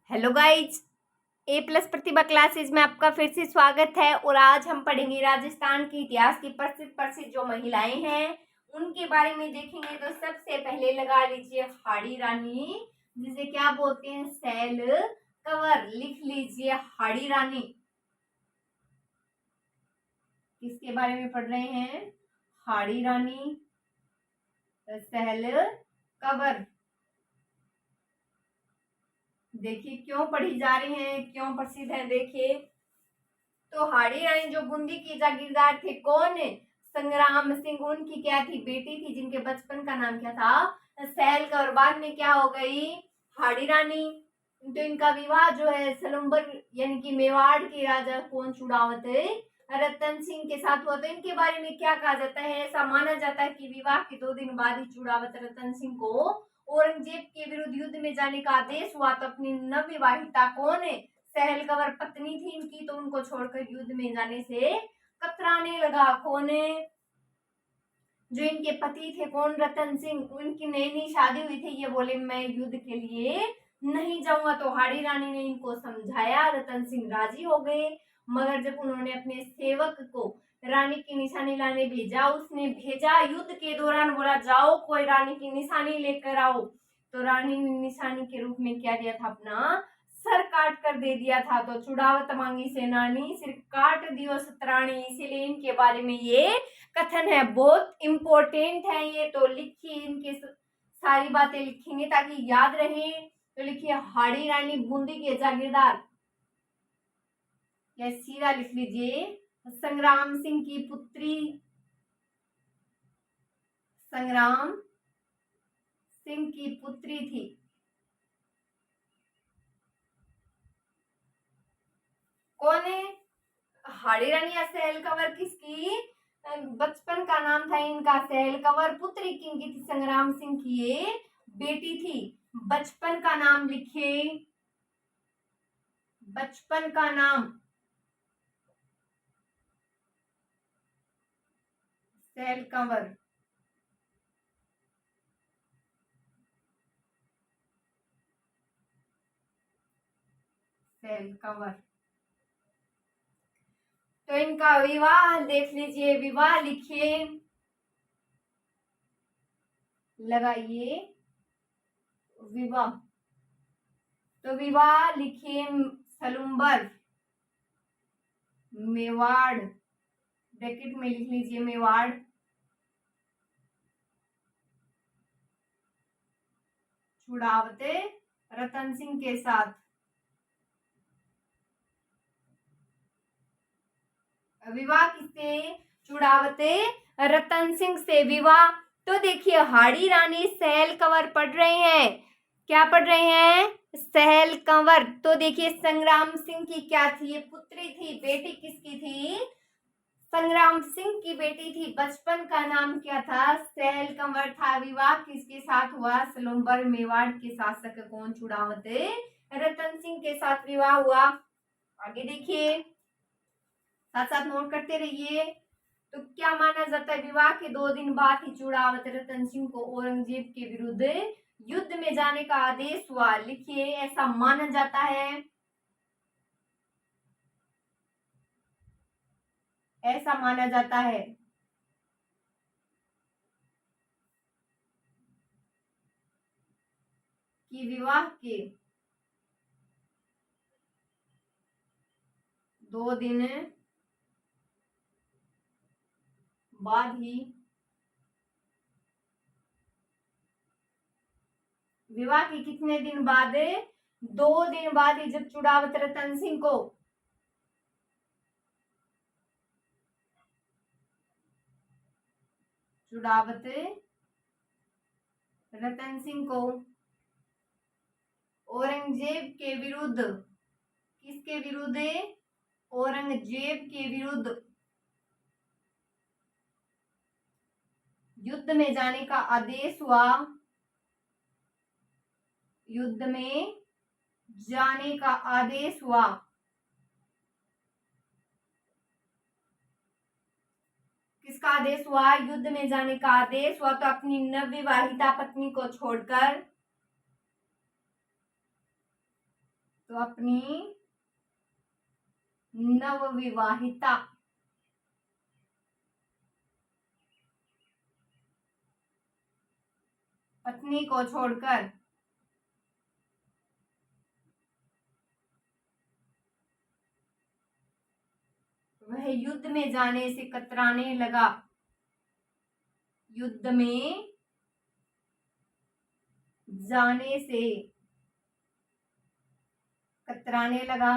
Hello guys, ए plus प्रतिभा classes में आपका फिर से स्वागत है। और आज हम पढ़ेंगे राजस्थान के इतिहास की प्रसिद्ध प्रसिद्ध जो महिलाएं हैं उनके बारे में देखेंगे। तो सबसे पहले लगा लीजिए हाड़ी रानी, जिसे क्या बोलते हैं, सैल कंवर। लिख लीजिए हाड़ी रानी। किसके बारे में पढ़ रहे हैं? हाड़ी रानी, सैल कंवर। देखिए क्यों पढ़ी जा रही हैं, क्यों प्रसिद्ध है। देखिए तो हाड़ी रानी जो बूंदी की जागीरदार थे, कौन? संग्राम सिंह। उनकी क्या थी? बेटी थी, जिनके बचपन का नाम क्या था? सैल कौर। बाद में क्या हो गई? हाड़ी रानी। तो इनका विवाह जो है सलुम्बर यानी कि मेवाड़ के राजा कौन? चुड़ावत रतन सिंह के साथ हुआ। तो इनके बारे में क्या कहा जाता है? ऐसा माना जाता है कि विवाह के 2 दिन बाद ही चुड़ावत रतन सिंह को औरंगजेब के विरुद्ध युद्ध में जाने का आदेश हुआ। तो अपनी नवविवाहिता कौन है? सहल कंवर पत्नी थी इनकी, तो उनको छोड़कर युद्ध में जाने से कतराने लगा। कौन है? जो इनके पति थे, कौन? रतन सिंह। उनकी नई नई शादी हुई थी, ये बोले मैं युद्ध के लिए नहीं जाऊंगा। तो हाड़ी रानी ने इनको समझाया, रतन सिंह राजी हो गए। मगर जब उन्होंने अपने सेवक को रानी की निशानी लाने भेजा, उसने भेजा युद्ध के दौरान, बोला जाओ कोई रानी की निशानी लेकर आओ। तो रानी ने निशानी के रूप में क्या दिया था? अपना सर काट कर दे दिया था। तो चुड़ावत मांगी सेनानी, सिर काट दियो सतरानी। इसीलिए इनके बारे में ये कथन है, बहुत इंपॉर्टेंट है ये। तो लिखिए, इनके सारी बातें लिखेंगे ताकि याद रहे। तो लिखिए हाड़ी रानी बूंदी के जागीरदार, या सीधा लिख लीजिए संग्राम सिंह की पुत्री। संग्राम सिंह की पुत्री थी। कौन है? हाड़ी रानी या सहल कंवर किसकी बचपन का नाम था इनका? सहल कंवर। पुत्री किनकी थी? संग्राम सिंह की ये बेटी थी। बचपन का नाम लिखिए, बचपन का नाम सहल कंवर। सहल कंवर। तो इनका विवाह देख लीजिए, विवाह लिखिए, लगाइए विवाह। तो विवाह लिखिए सलुम्बर मेवाड़, ब्रैकेट में लिख लीजिए मेवाड़, चुड़ावते रतन सिंह के साथ। विवाह किससे? चुड़ावते रतन सिंह से विवाह। तो देखिए हाड़ी रानी सहल कंवर पढ़ रहे हैं। क्या पढ़ रहे हैं? सहल कंवर। तो देखिए संग्राम सिंह की क्या थी? ये पुत्री थी। बेटी किसकी थी? संग्राम सिंह की बेटी थी। बचपन का नाम क्या था? सहल कंवर था। विवाह किसके साथ हुआ? सलुम्बर मेवाड़ के शासक कौन? चुड़ावते रतन सिंह के साथ विवाह हुआ। आगे देखिए, साथ साथ नोट करते रहिए। तो क्या माना जाता है? विवाह के 2 दिन बाद ही चुड़ावत रतन सिंह को औरंगजेब के विरुद्ध युद्ध में जाने का आदेश हुआ। लिखिए ऐसा माना जाता है, ऐसा माना जाता है। कि विवाह के 2 दिन बाद ही, विवाह के कितने दिन बाद? 2 दिन बाद ही, जब चुड़ावत रतन सिंह को चुड़ावत रतन सिंह को औरंगजेब के विरुद्ध, किसके विरुद्ध? औरंगजेब के विरुद्ध युद्ध में जाने का आदेश हुआ। युद्ध में जाने का आदेश हुआ। किसका आदेश हुआ? युद्ध में जाने का आदेश हुआ। तो अपनी नवविवाहिता पत्नी को छोड़कर तो अपनी नवविवाहिता पत्नी को छोड़कर वह युद्ध में जाने से कतराने लगा। युद्ध में जाने से कतराने लगा।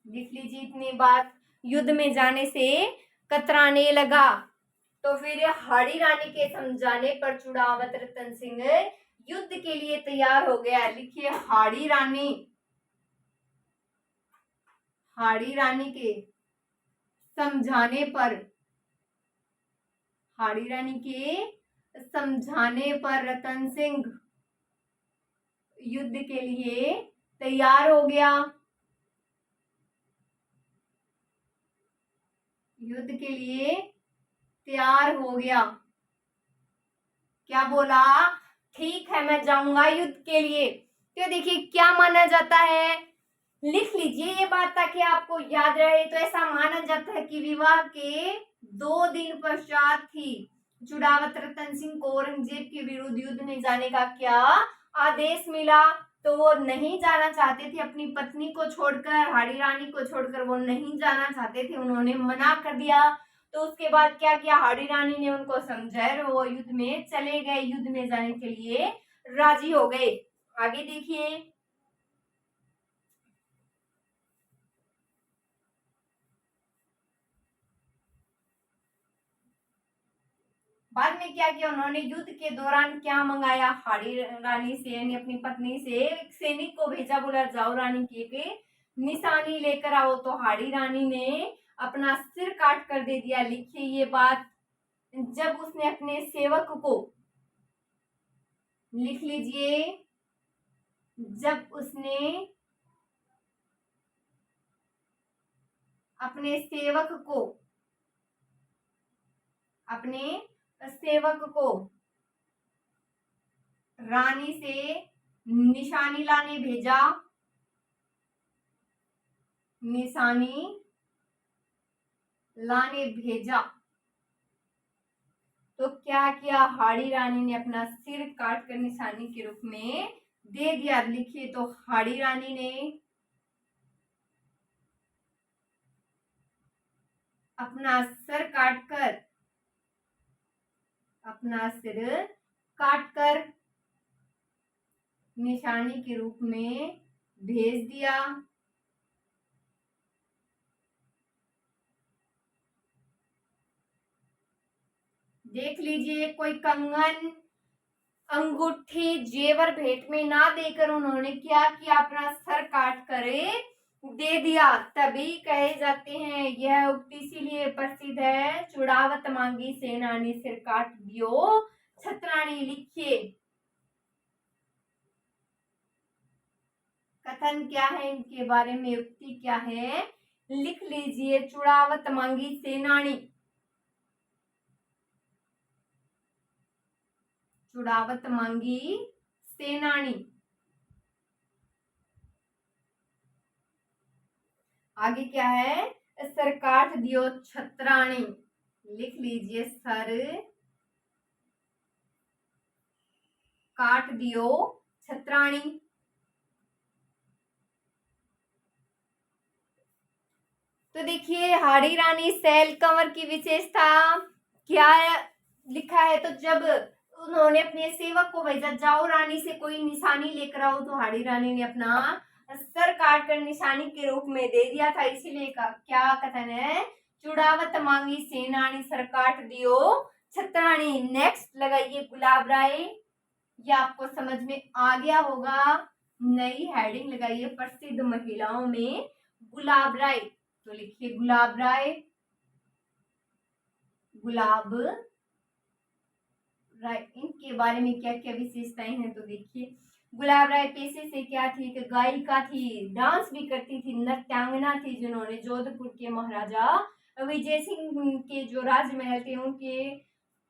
लिख लीजिए इतनी बात, युद्ध में जाने से कतराने लगा। तो फिर हाड़ी रानी के समझाने पर चुड़ावत रतन सिंह युद्ध के लिए तैयार हो गया। लिखिए हाड़ी रानी के समझाने पर, हाड़ी रानी के समझाने पर रतन सिंह युद्ध के लिए तैयार हो गया। युद्ध के लिए तैयार हो गया। क्या बोला? ठीक है मैं जाऊंगा युद्ध के लिए। तो देखिए क्या माना जाता है, लिख लीजिए ये बात ताकि आपको याद रहे। तो ऐसा माना जाता है कि विवाह के 2 दिन पश्चात ही चुड़ावत रतन सिंह को औरंगजेब के विरुद्ध युद्ध में जाने का क्या आदेश मिला। तो वो नहीं जाना चाहते थे, अपनी पत्नी को छोड़कर, हाड़ी रानी को छोड़कर वो नहीं जाना चाहते थे, उन्होंने मना कर दिया। तो उसके बाद क्या किया, हाड़ी रानी ने उनको समझाया, वो युद्ध में चले गए, युद्ध में जाने के लिए राजी हो गए। आगे देखिए, बाद में क्या किया उन्होंने, युद्ध के दौरान क्या मंगाया, हाड़ी रानी से यानी अपनी पत्नी से एक सैनिक को भेजा, बोला जाओ रानी के निशानी लेकर आओ। तो हाड़ी रानी ने अपना सिर काट कर दे दिया। लिखिए ये बात, जब उसने अपने सेवक को, लिख लीजिए, जब उसने अपने सेवक को रानी से निशानी लाने भेजा, निशानी लाने भेजा, तो क्या किया, हाड़ी रानी ने अपना सिर काट कर निशानी के रूप में दे दिया। लिखिए, तो हाड़ी रानी ने अपना सिर काटकर निशानी के रूप में भेज दिया। देख लीजिए, कोई कंगन, अंगूठी, जेवर भेंट में ना देकर उन्होंने क्या किया, अपना सर काट कर दे दिया। तभी कहे जाते हैं, यह उक्ति इसीलिए प्रसिद्ध है, चुड़ावत मांगी सेनानी सिर काट दियो छत्राणी। लिखिए कथन क्या है इनके बारे में, उक्ति क्या है, लिख लीजिए, चुड़ावत मांगी सेनानी, चुड़ावत मांगी सेनानी। आगे क्या है, सर काट दियो छत्राणी। लिख लीजिए, सर काट दियो छत्राणी। तो देखिए, हाड़ी रानी सैल कंवर की विशेषता क्या लिखा है, तो जब उन्होंने अपने सेवक को भेजा, जाओ रानी से कोई निशानी लेकर आओ, तो हाड़ी रानी ने अपना सर काट कर निशानी के रूप में दे दिया था। इसीलिए क्या कथन है, चुड़ावत मांगी सेनानी सर काट दियो छत्राणी। नेक्स्ट लगाइए गुलाब राय, ये आपको समझ में आ गया होगा। नई हेडिंग लगाइए, प्रसिद्ध महिलाओं में गुलाब राय। तो लिखिए गुलाब राय, गुलाब राय, इनके बारे में क्या क्या विशेषताएं हैं। तो देखिए, गुलाब राय पेशे से क्या थी, कि गायिका थी, डांस भी करती थी, नृत्यांगना थी, जिन्होंने जोधपुर के महाराजा विजय सिंह के जो राजमहल थे उनके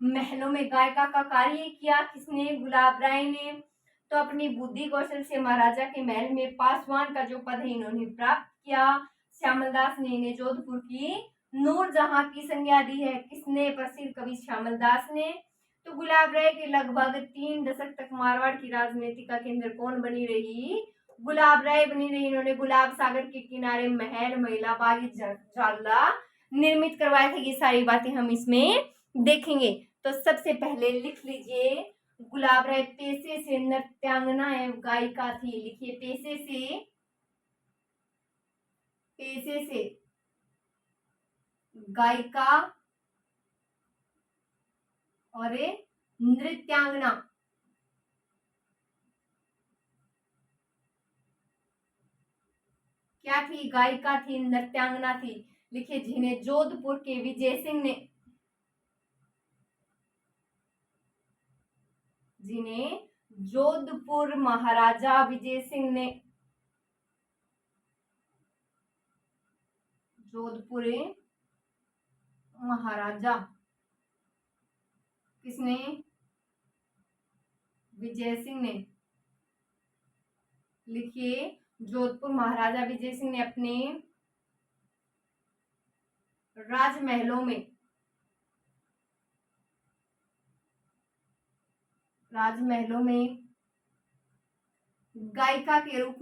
महलों में गायिका का कार्य किया। किसने, गुलाब राय ने। तो अपनी बुद्धि कौशल से महाराजा के महल में पासवान का जो पद है इन्होंने प्राप्त किया। श्यामल दास ने इन्हें जोधपुर की नूरजहां की संज्ञा दी है। किसने? प्रसिद्ध कवि श्यामल दास ने। तो गुलाब राय के लगभग 3 दशक तक मारवाड़ की राजनीति का केंद्र कौन बनी रही? गुलाब राय बनी रही। इन्होंने गुलाब सागर के किनारे महल, महिला बाग, झालरा निर्मित करवाया था। ये सारी बातें हम इसमें देखेंगे। तो सबसे पहले लिख लीजिए, गुलाब राय पेशे से नृत्यांगना एवं गायिका थी। लिखिए, पेशे से गायिका और नृत्यांगना। क्या थी? गायिका थी, नृत्यांगना थी। लिखिए, जिन्हें जोधपुर के विजय सिंह ने जोधपुर महाराजा विजय सिंह ने जोधपुर महाराजा किसने? विजय सिंह ने। लिखिए, जोधपुर महाराजा विजय सिंह ने अपने राजमहलों में गायिका के रूप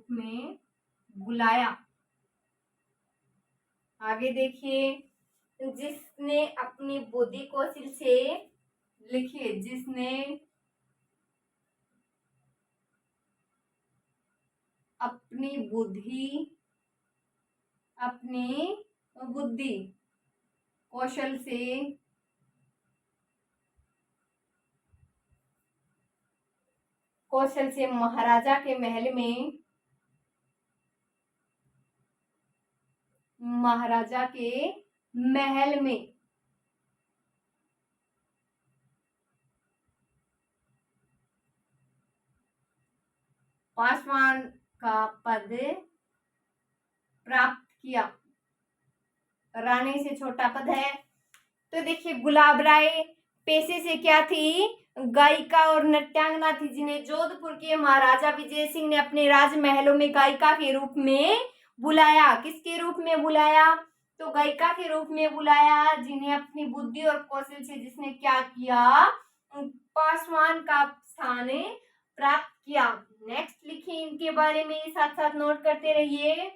में बुलाया। आगे देखिए, जिसने अपनी बुद्धि कौशल से, लिखिए, जिसने अपनी बुद्धि कौशल से महाराजा के महल में पासवान का पद प्राप्त किया। रानी से छोटा पद है। तो देखिए, गुलाब राय पेशे से क्या थी? गायिका और नृत्यांगना थी, जिन्हें जोधपुर के महाराजा विजय सिंह ने अपने राजमहलों में गायिका के रूप में बुलाया। किसके रूप में बुलाया? तो गायिका के रूप में बुलाया, जिन्हें अपनी बुद्धि और कौशल से जिसने क्या किया? पासवान का स्थान प्राप्त किया। नेक्स्ट लिखिए, इनके बारे में साथ साथ नोट करते रहिए।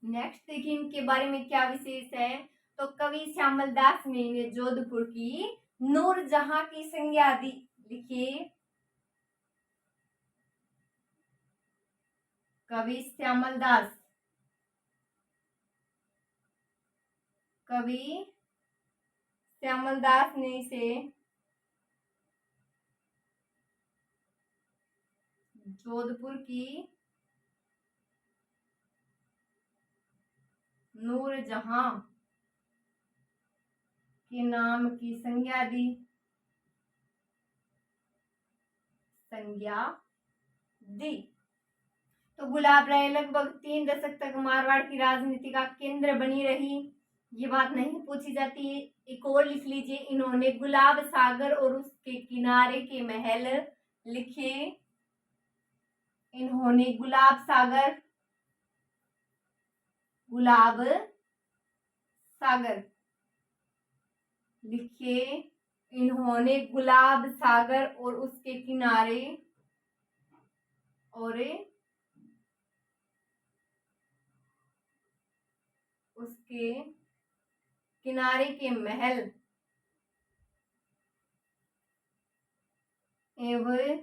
नेक्स्ट देखिए, इनके बारे में क्या विशेष है। तो कवि श्यामल दास ने इन्हें जोधपुर की नूरजहां की संज्ञा दी। लिखिए, कवि श्यामल दास ने इसे जोधपुर की नूरजहां के नाम की संज्ञा दी। तो गुलाब राय लगभग 3 दशक तक मारवाड़ की राजनीति का केंद्र बनी रही। ये बात नहीं पूछी जाती। एक और लिख लीजिए, इन्होंने गुलाब सागर और उसके किनारे के महल। लिखिए, इन्होंने गुलाब सागर लिखिए, इन्होंने गुलाब सागर और उसके किनारे के महल एवं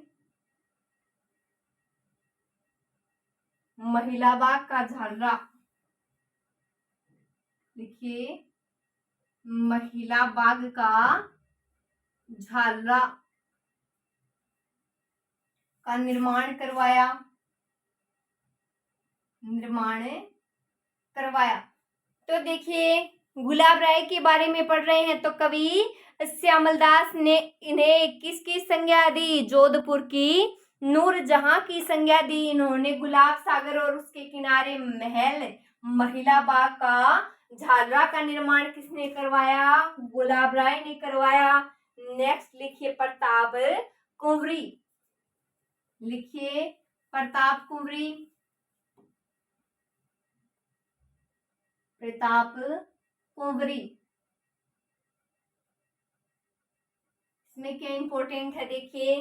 महिला बाग का झालरा। लिखिए, महिला बाग का झालरा का निर्माण करवाया। तो देखिए, गुलाब राय के बारे में पढ़ रहे हैं। तो कवि श्यामल दास ने इन्हें किसकी संज्ञा दी? जोधपुर की नूरजहां की संज्ञा दी। इन्होंने गुलाब सागर और उसके किनारे महल, महिला बाग का झालरा का निर्माण किसने करवाया? गुलाब राय ने करवाया। नेक्स्ट लिखिए प्रताप कुंवरी। लिखिए प्रताप कुंवरी। प्रताप कुंवरी। इसमें क्या इंपॉर्टेंट है देखिए,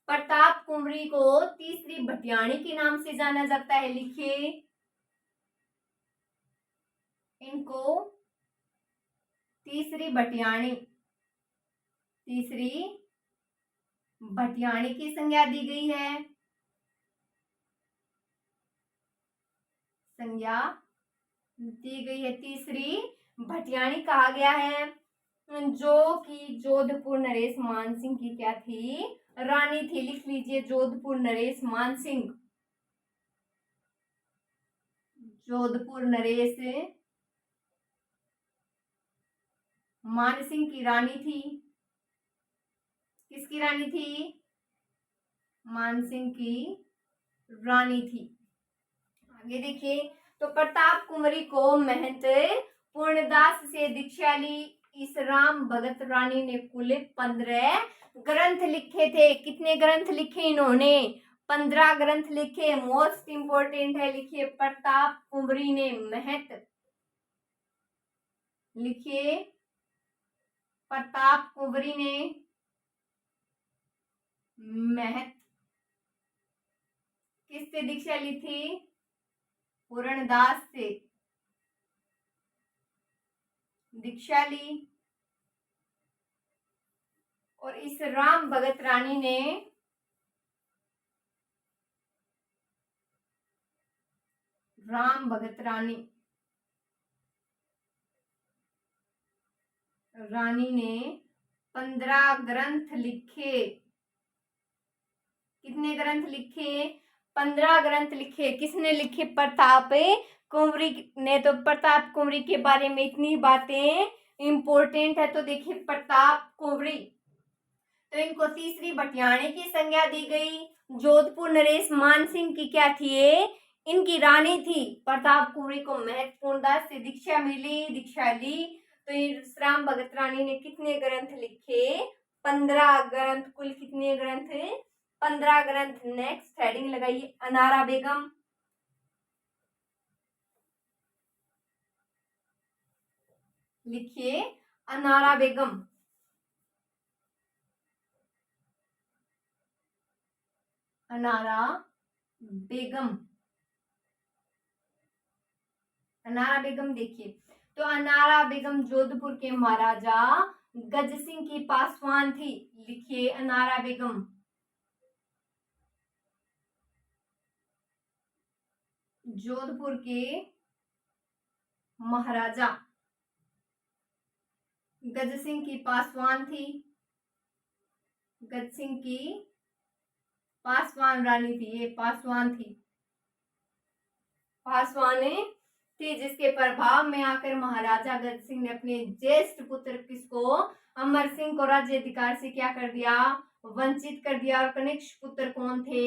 प्रताप कुंवरी को तीसरी भटियाणी के नाम से जाना जाता है। लिखिए इनको तीसरी भटियाणी की संज्ञा दी गई है। संज्ञा दी गई है, तीसरी भटियाणी कहा गया है, जो कि जोधपुर नरेश मान सिंह की क्या थी? रानी थी। लिख लीजिए जोधपुर नरेश मान सिंह। जोधपुर नरेश मान सिंह की रानी थी। किसकी रानी थी? मान सिंह की रानी थी। आगे देखिए, तो प्रताप कुंवरी को महंत पूर्णदास से दीक्षा ली। इस राम भगत रानी ने कुल 15 ग्रंथ लिखे थे। कितने ग्रंथ लिखे इन्होंने? 15 ग्रंथ लिखे। मोस्ट इंपोर्टेंट है, लिखिए प्रताप कुंवरी ने महंत। लिखिए प्रताप कुंवरी ने महंत किससे दीक्षा ली थी? पूर्णदास से दीक्षा ली। और इस राम भगत रानी ने राम भगत रानी ने 15 ग्रंथ लिखे। कितने ग्रंथ लिखे? 15 ग्रंथ लिखे। किसने लिखे? प्रताप कुंवरी ने। तो प्रताप कुंवरी के बारे में इतनी बातें इंपॉर्टेंट है। तो देखिए प्रताप कुंवरी, तो इनको तीसरी भटियाणी की संज्ञा दी गई। जोधपुर नरेश मान सिंह की क्या थी? इनकी रानी थी। प्रताप कुंवरी को महत्वपूर्ण दास से दीक्षा ली। तो इस राम भगत रानी ने कितने ग्रंथ लिखे? 15 ग्रंथ। कुल कितने ग्रंथ? 15 ग्रंथ। नेक्स्ट हेडिंग लगाइए अनारा बेगम। लिखिए अनारा बेगम। अनारा बेगम। अनारा बेगम देखिए, तो अनारा बेगम जोधपुर के महाराजा गज सिंह की पासवान थी। लिखिए अनारा बेगम। जोधपुर के महाराजा गज सिंह की पासवान थी। गज सिंह की पासवान रानी थी। ये पासवान थी। पासवान थी, जिसके प्रभाव में आकर महाराजा गज सिंह ने अपने ज्येष्ठ पुत्र किसको? अमर सिंह को राज्य अधिकार से क्या कर दिया? वंचित कर दिया। और कनिष्ठ पुत्र कौन थे?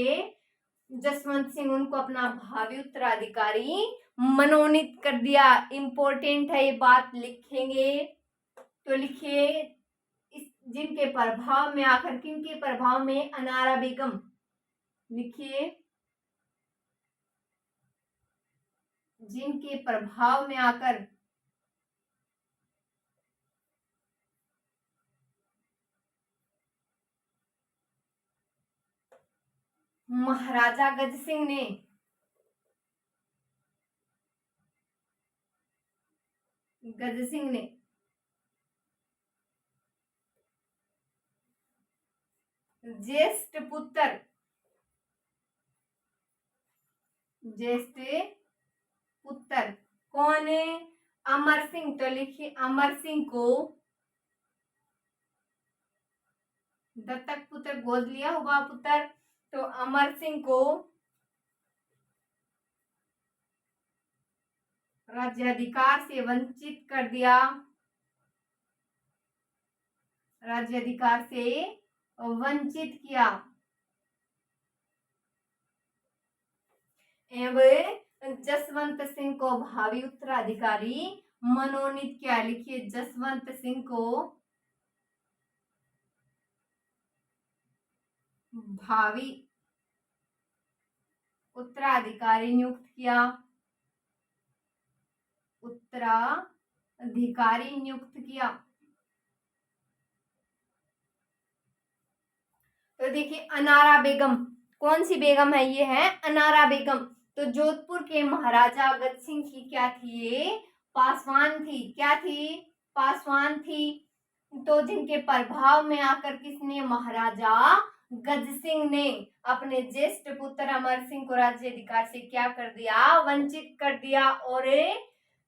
जसवंत सिंह। उनको अपना भावी उत्तराधिकारी मनोनीत कर दिया। इंपॉर्टेंट है ये बात, लिखेंगे। तो लिखिए जिनके प्रभाव में आकर, किनके प्रभाव में? अनारा बेगम। लिखिए जिनके प्रभाव में आकर महाराजा गज सिंह ने ज्येष्ठ पुत्र कौन है? अमर सिंह। तो लिखिए अमर सिंह को दत्तक पुत्र, गोद लिया हुआ पुत्र। तो अमर सिंह को राज्याधिकार से वंचित कर दिया। राज्याधिकार से वंचित किया। एवं जसवंत सिंह को भावी उत्तराधिकारी मनोनीत किया, लिखिए जसवंत सिंह को भावी उत्तराधिकारी नियुक्त किया, उत्तराधिकारी नियुक्त किया। तो देखिए अनारा बेगम, कौन सी बेगम है, ये है अनारा बेगम। तो जोधपुर के महाराजा अगत सिंह की क्या थी, ये पासवान थी। क्या थी, पासवान थी। तो जिनके प्रभाव में आकर किसने, महाराजा गज सिंह ने अपने ज्येष्ठ पुत्र अमर सिंह को राज्य अधिकार से क्या कर दिया, वंचित कर दिया। और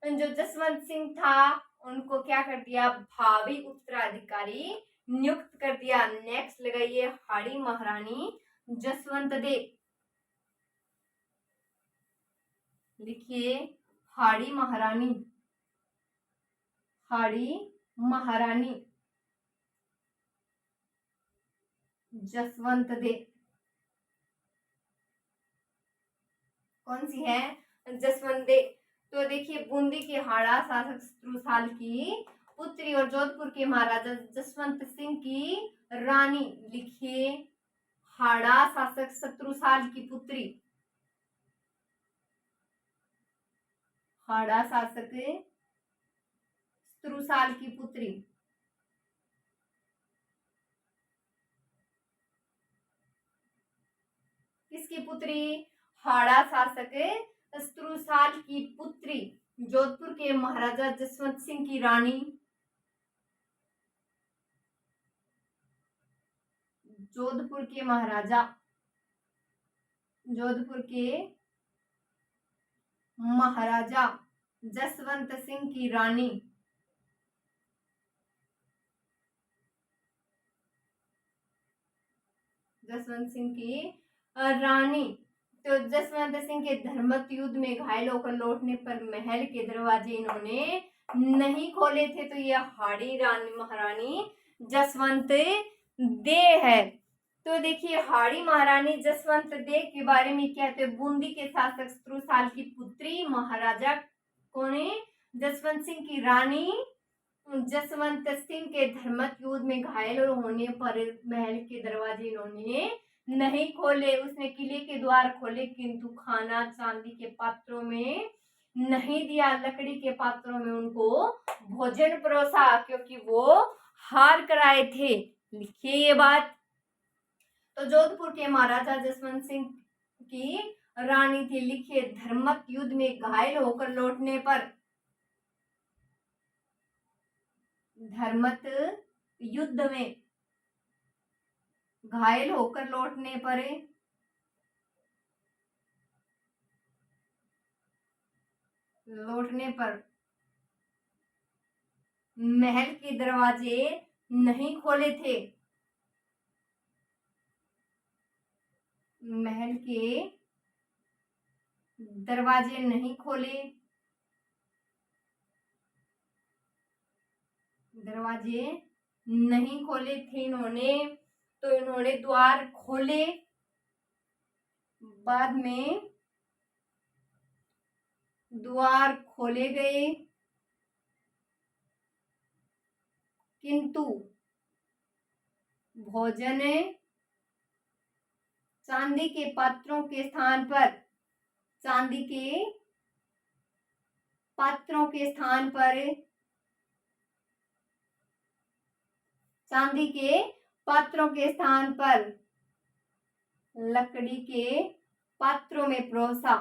जो जसवंत सिंह था उनको क्या कर दिया, भावी उत्तराधिकारी नियुक्त कर दिया। नेक्स्ट लगाइए हाड़ी महारानी जसवंत दे, लिखिए हाड़ी महारानी, हाड़ी महारानी जसवंत दे कौन सी है, जसवंत दे। तो देखिए बूंदी के हाड़ा शासक शत्रुसाल की पुत्री और जोधपुर के महाराजा जसवंत सिंह की रानी, लिखिए हाड़ा शासक शत्रुसाल की पुत्री, हाड़ा शासक शत्रुसाल की पुत्री। किसकी पुत्री, हाड़ा शासक शत्रुसाल की पुत्री, जोधपुर के महाराजा जसवंत सिंह की रानी, जोधपुर के महाराजा, जोधपुर के महाराजा जसवंत सिंह की रानी, जसवंत सिंह की रानी। तो जसवंत सिंह के धर्मत युद्ध में घायल होकर लौटने पर महल के दरवाजे इन्होंने नहीं खोले थे। तो ये हाड़ी रानी महारानी जसवंत दे है। तो देखिए हाड़ी महारानी जसवंत दे के बारे में क्या है, बूंदी के शासक शत्रुसाल की पुत्री, महाराजा कौन है, जसवंत सिंह की रानी। जसवंत सिंह के धर्मत युद्ध में घायल होने पर महल के दरवाजे इन्होंने नहीं खोले। उसने किले के द्वार खोले किंतु खाना चांदी के पात्रों में नहीं दिया, लकड़ी के पात्रों में उनको भोजन परोसा, क्योंकि वो हार कर आए थे। लिखिए ये बात। तो जोधपुर के महाराजा जसवंत सिंह की रानी थी, लिखिए धर्मत युद्ध में घायल होकर लौटने पर, धर्मत युद्ध में घायल होकर लौटने पर, महल के दरवाजे नहीं खोले थे, महल के दरवाजे नहीं खोले, दरवाजे नहीं खोले थे इन्होंने। तो इन्होंने द्वार खोले, बाद में द्वार खोले गए किंतु भोजन चांदी के पात्रों के स्थान पर, चांदी के पात्रों के स्थान पर, चांदी के पात्रों के स्थान पर लकड़ी के पात्रों में परोसा।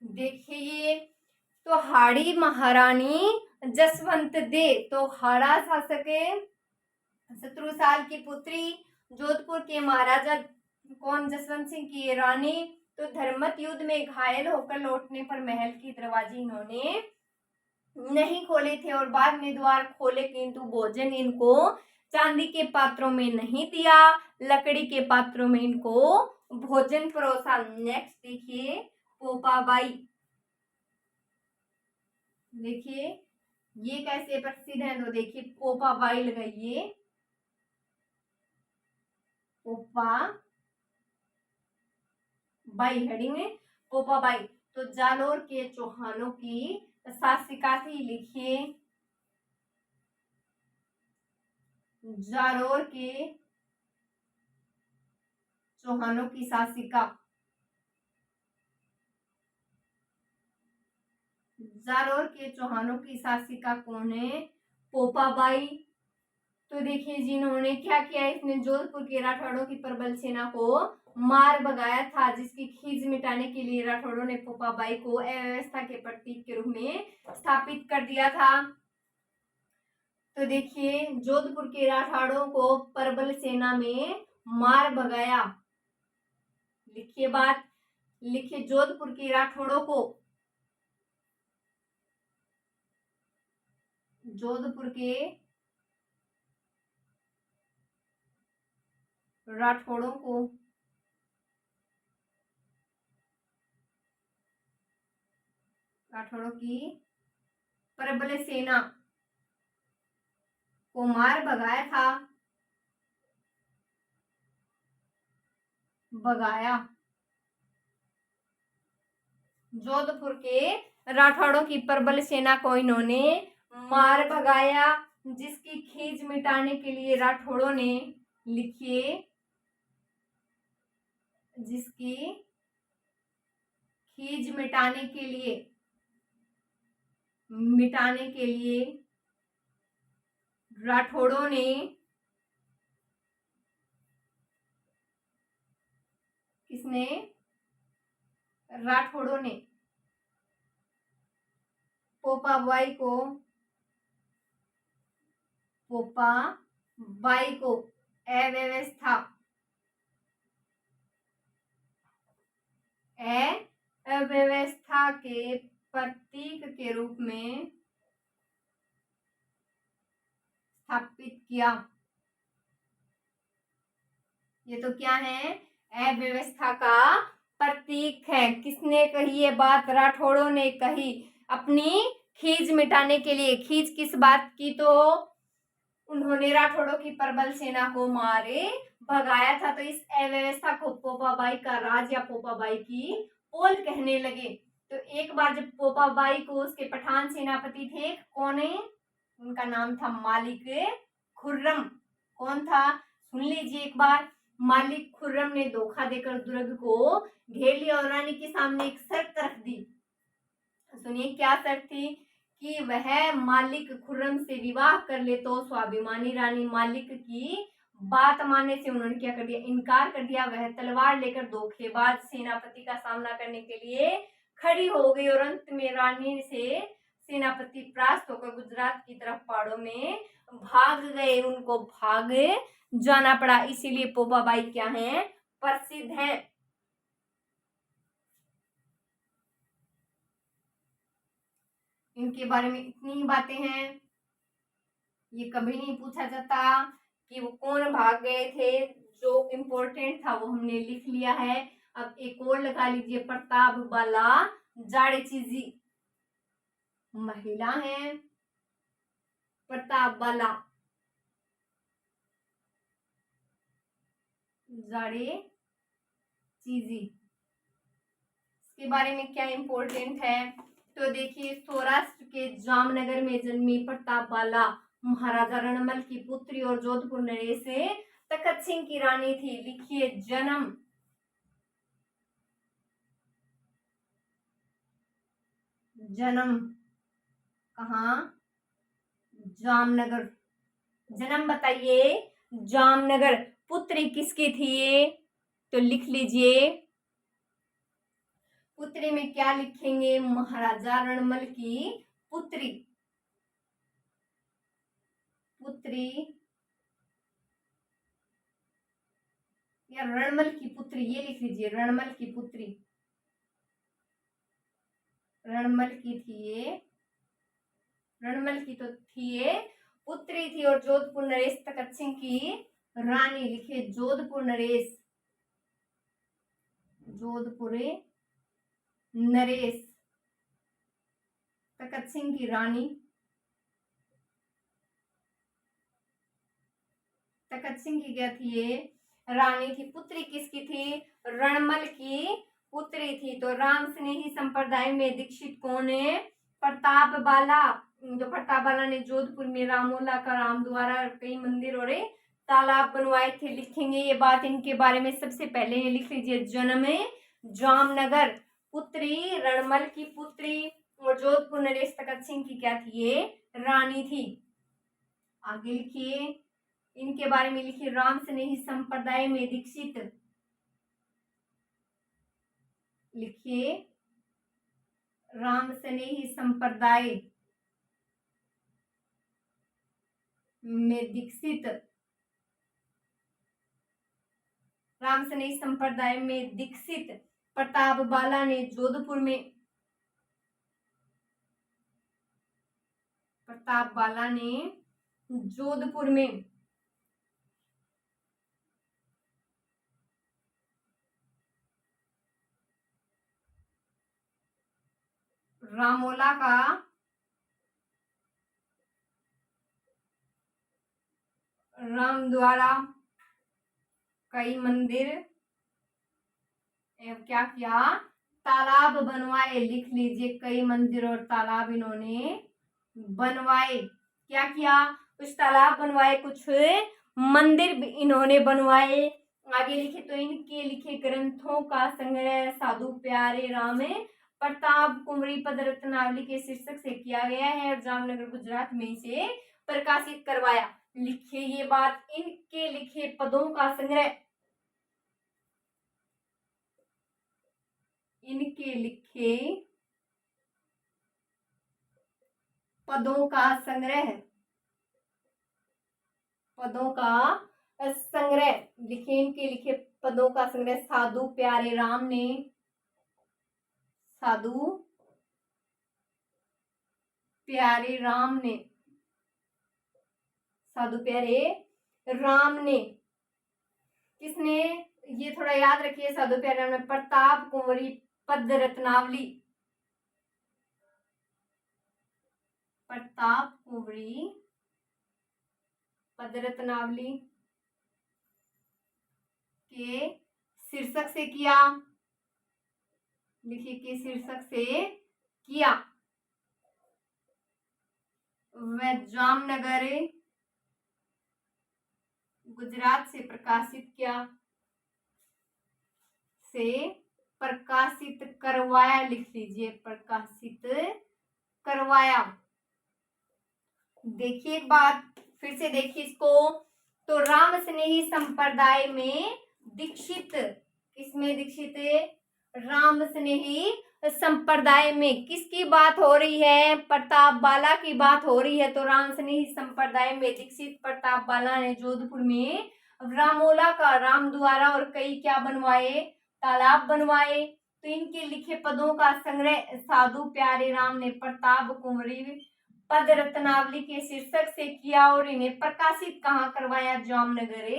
देखिए तो हाड़ी महारानी जसवंत दे, तो हाड़ा शासक शत्रुसाल की पुत्री, जोधपुर के महाराजा कौन, जसवंत सिंह की रानी। तो धर्मत युद्ध में घायल होकर लौटने पर महल के दरवाजे इन्होंने नहीं खोले थे और बाद में द्वार खोले किंतु भोजन इनको चांदी के पात्रों में नहीं दिया, लकड़ी के पात्रों में इनको भोजन परोसा। नेक्स्ट देखिए पोपाबाई, देखिए ये कैसे प्रसिद्ध है, तो देखिए पोपाबाई लगाइए, पोपा बाई हेडिंग में पोपा बाई। तो जालोर के चौहानों की शासिका थी, लिखिए जालोर के चौहानों की शासिका, जालोर के चौहानों की शासिका कौन है? पोपाबाई। तो देखिए जिन्होंने क्या किया, इसने जोधपुर के राठौड़ों की प्रबल सेना को मार भगाया था, जिसकी खींच मिटाने के लिए राठौड़ों ने पोपाबाई को अव्यवस्था के प्रतीक के रूप में स्थापित कर दिया था। तो देखिए जोधपुर के राठौड़ों को प्रबल सेना में मार भगाया, लिखिए बात, लिखिए जोधपुर के राठौड़ों को, जोधपुर के राठौड़ों को राठौड़ों की प्रबल सेना को मार भगाया था, भगाया। जोधपुर के राठौड़ों की प्रबल सेना को इन्होंने मार भगाया, जिसकी खींच मिटाने के लिए राठौड़ों ने, लिखिए जिसकी खींच मिटाने के लिए राठौड़ों ने किसने? राठौड़ों ने पोपाबाई को अव्यवस्था के प्रतीक के रूप में स्थापित किया। ये तो क्या है? अव्यवस्था का प्रतीक है। किसने कही ये बात? राठौड़ों ने कही, अपनी खींच मिटाने के लिए। खींच किस बात की? तो उन्होंने राठौड़ों की प्रबल सेना को मारे भगाया था। तो इस अव्यवस्था को पोपाबाई का राज या पोपाबाई की पोल कहने लगे। तो एक बार जब पोपाबाई को उसके पठान सेनापति थे, कौन है? उनका नाम था मालिक खुर्रम। कौन था? सुन लीजिए एक बार। मालिक खुर्रम ने धोखा देकर दुर्ग को घेर लिया और रानी के सामने एक शर्त रख दी। सुनिए क्या शर्त थी? कि वह मालिक खुर्रम से विवाह कर ले तो स्वाभिमानी रानी मालिक की बात मानने से उन्होंने क्या कर दिया? इनकार कर दिया। वह तलवार लेकर धोखेबाज सेनापति का सामना करने के लिए खड़ी हो गई और अंत में रानी से सेनापति परास्त होकर गुजरात की तरफ पहाड़ों में भाग गए। उनको भाग जाना पड़ा, इसीलिए पोपाबाई क्या है? प्रसिद्ध है। इनके बारे में इतनी ही बातें हैं। ये कभी नहीं पूछा जाता कि वो कौन भाग गए थे। जो इम्पोर्टेंट था वो हमने लिख लिया है। अब एक और लगा लीजिए, प्रताप बाला जाड़ेचीजी महिला है। प्रताप बाला जाड़ेचीजी, इसके बारे में क्या इम्पोर्टेंट है? तो देखिए सौराष्ट्र के जामनगर में जन्मी प्रताप बाला महाराजा रणमल की पुत्री और जोधपुर नरेश से तखत सिंह की रानी थी। लिखिए जन्म कहाँ? जामनगर। जन्म बताइए। जामनगर। पुत्री किसकी थी ये? तो लिख लीजिए। पुत्री में क्या लिखेंगे? महाराजा रणमल की पुत्री या रणमल की पुत्री, ये लिख लीजिए। रणमल की पुत्री, रणमल की थी ये, रणमल की तो थी ये पुत्री थी। और जोधपुर नरेश तखत सिंह की रानी। लिखिए जोधपुर नरेश, जोधपुर नरेश तखत सिंह की रानी। तखत सिंह की क्या थी ये? रानी थी। पुत्री किसकी थी? रणमल की पुत्री थी। तो राम स्नेही संप्रदाय में दीक्षित कौन है? प्रताप बाला। जो प्रताप बाला ने जोधपुर में रामोला का राम द्वारा कई मंदिर और तालाब बनवाए थे। लिखेंगे ये बात इनके बारे में। सबसे पहले ये लिख लीजिए, जन्म जामनगर, पुत्री रणमल की पुत्री, और जोधपुर नरेश तखत सिंह की क्या थी? ये रानी थी। आगे लिखिए, इनके बारे में लिखिए, राम स्नेही संप्रदाय में दीक्षित, लिखिए राम स्नेही संप्रदाय में दीक्षित, राम स्नेही संप्रदाय में दीक्षित प्रताप बाला ने जोधपुर में, प्रताप बाला ने जोधपुर में रामोला का राम द्वारा कई मंदिर एवं क्या किया? तालाब बनवाए। लिख लीजिए, कई मंदिर और तालाब इन्होंने बनवाए। क्या किया? कुछ तालाब बनवाए, कुछ मंदिर भी इन्होंने बनवाए। आगे लिखे, तो इनके लिखे ग्रंथों का संग्रह साधु प्यारे राम प्रताप कुंवरी पद रत्नावली के शीर्षक से किया गया है और जामनगर गुजरात में इसे प्रकाशित करवाया। लिखिए ये बात, इनके लिखे पदों का संग्रह, इनके लिखे पदों का संग्रह, पदों का संग्रह, लिखे इनके लिखे पदों का संग्रह साधु प्यारे राम ने, साधु प्यारे राम ने, साधु प्यारे राम ने, किसने? ये थोड़ा याद रखिए, साधु प्यारे राम ने प्रताप कुंवरी पद रत्नावली, प्रताप कुंवरी पद रत्नावली के शीर्षक से किया। लिखिए, के शीर्षक से किया। वह जामनगर गुजरात से प्रकाशित किया, से प्रकाशित करवाया। लिख लीजिए, प्रकाशित करवाया। देखिए एक बात, फिर से देखिए इसको, तो राम स्नेही संप्रदाय में दीक्षित, किसमें दीक्षित? राम स्नेही संप्रदाय में किसकी बात हो रही है? प्रताप बाला की बात हो रही है। तो राम स्नेही संप्रदाय में दीक्षित प्रताप बाला ने जोधपुर में रामोला का राम द्वारा और कई क्या बनवाए? तालाब बनवाए। तो इनके लिखे पदों का संग्रह साधु प्यारे राम ने प्रताप कुंवरी पद रत्नावली के शीर्षक से किया और इन्हें प्रकाशित कहाँ करवाया? जामनगर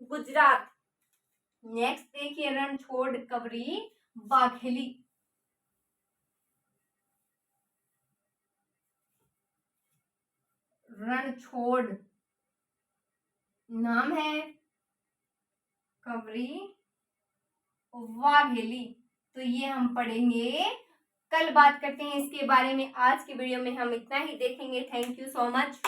गुजरात। नेक्स्ट देखिए, रणछोड़ कवरी बाघेली। रणछोड़ नाम है, कवरी वाघेली। तो ये हम पढ़ेंगे, कल बात करते हैं इसके बारे में। आज की वीडियो में हम इतना ही देखेंगे। Thank you so much.